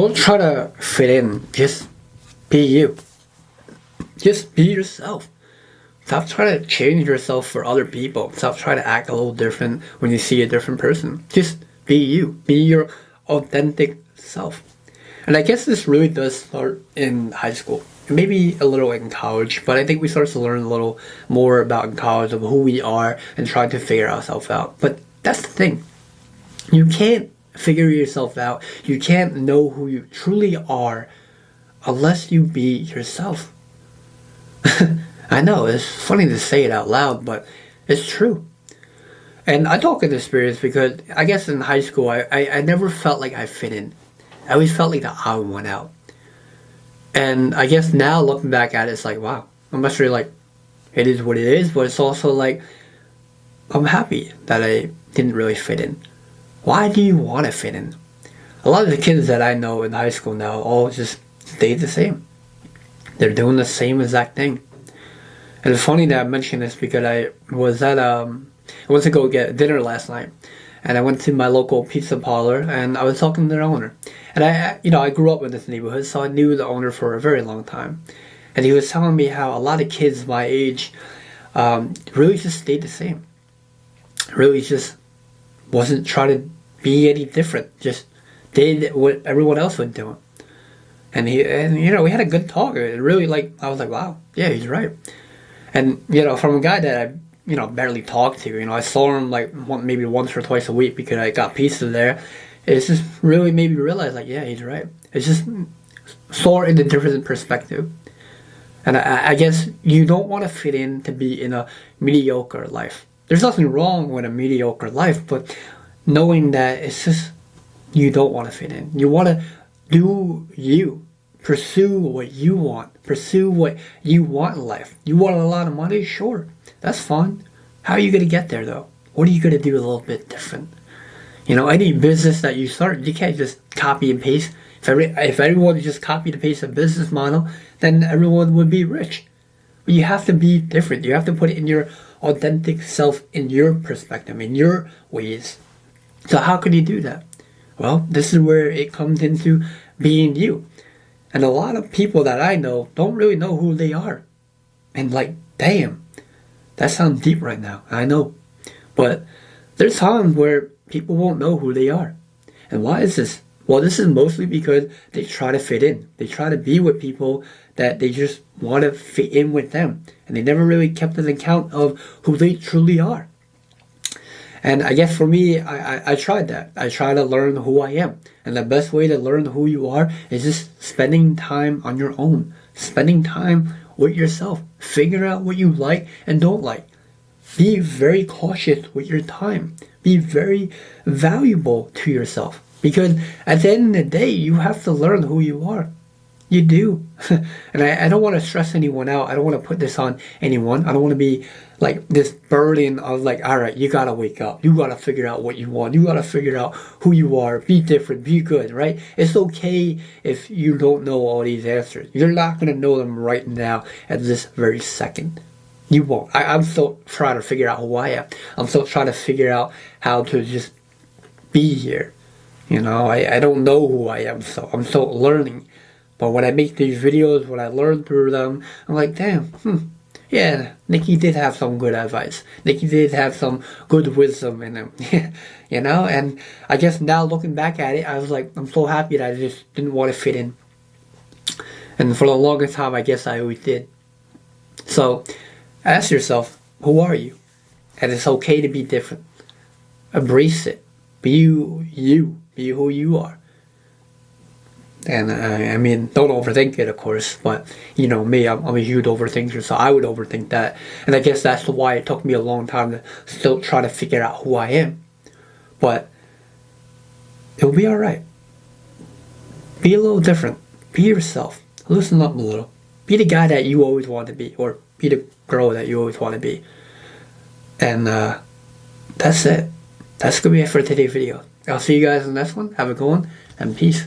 Don't try to fit in. Just be you. Just be yourself. Stop trying to change yourself for other people. Stop trying to act a little different when you see a different person. Just be you. Be your authentic self. And I guess this really does start in high school. Maybe a little in college, but I think we start to learn a little more about in college of who we are and trying to figure ourselves out. But that's the thing. You can't figure yourself out. You can't know who you truly are unless you be yourself. I know, it's funny to say it out loud, but it's true. And I talk in experience because I guess in high school, I never felt like I fit in. I always felt like the odd one out. And I guess now looking back at it, it's like, wow, I'm actually like, it is what it is, but it's also like, I'm happy that I didn't really fit in. Why do you want to fit in? A lot of the kids that I know in high school now all just stay the same. They're doing the same exact thing. And it's funny that I mentioned this because I went to go get dinner last night, and I went to my local pizza parlor, and I was talking to their owner. And I grew up in this neighborhood, so I knew the owner for a very long time. And he was telling me how a lot of kids my age really just stayed the same. Really just wasn't trying to be any different. Just did what everyone else was doing. And we had a good talk. It really I was like, wow, yeah, he's right. And from a guy that I barely talked to, I saw him maybe once or twice a week because I got pizza there. It's just really made me realize yeah, he's right. It's just saw it in a different perspective. And I guess you don't want to fit in to be in a mediocre life. There's nothing wrong with a mediocre life, but knowing that it's just you don't want to fit in. You want to do you. Pursue what you want. Pursue what you want in life. You want a lot of money? Sure. That's fun. How are you going to get there, though? What are you going to do a little bit different? Any business that you start, you can't just copy and paste. If everyone just copied and paste a business model, then everyone would be rich. But you have to be different. You have to put it in your authentic self, in your perspective, in your ways. So how can you do that? Well, this is where it comes into being you. And a lot of people that I know don't really know who they are. And damn, that sounds deep right now. I know. But there's times where people won't know who they are. And why is this? Well, this is mostly because they try to fit in. They try to be with people that they just want to fit in with them. And they never really kept an account of who they truly are. And I guess for me, I tried that. I try to learn who I am. And the best way to learn who you are is just spending time on your own. Spending time with yourself. Figure out what you like and don't like. Be very cautious with your time. Be very valuable to yourself. Because at the end of the day, you have to learn who you are. You do. And I don't want to stress anyone out. I don't want to put this on anyone. I don't want to be this burden of all right, you got to wake up. You got to figure out what you want. You got to figure out who you are. Be different. Be good, right? It's okay if you don't know all these answers. You're not going to know them right now at this very second. You won't. I'm still trying to figure out who I am. I'm still trying to figure out how to just be here. I don't know who I am, so I'm still learning. But when I make these videos, when I learn through them, I'm like, damn, yeah, Nicky did have some good advice. Nicky did have some good wisdom in him, And I guess now looking back at it, I was like, I'm so happy that I just didn't want to fit in. And for the longest time, I guess I always did. So ask yourself, who are you? And it's okay to be different. Embrace it. Be you. Be who you are. And don't overthink it, of course, but me, I'm a huge overthinker, so I would overthink that. And I guess that's why it took me a long time to still try to figure out who I am. But it'll be alright. Be a little different. Be yourself. Loosen up a little. Be the guy that you always want to be, or be the girl that you always want to be. And that's it. That's going to be it for today's video. I'll see you guys in the next one. Have a good one, and peace.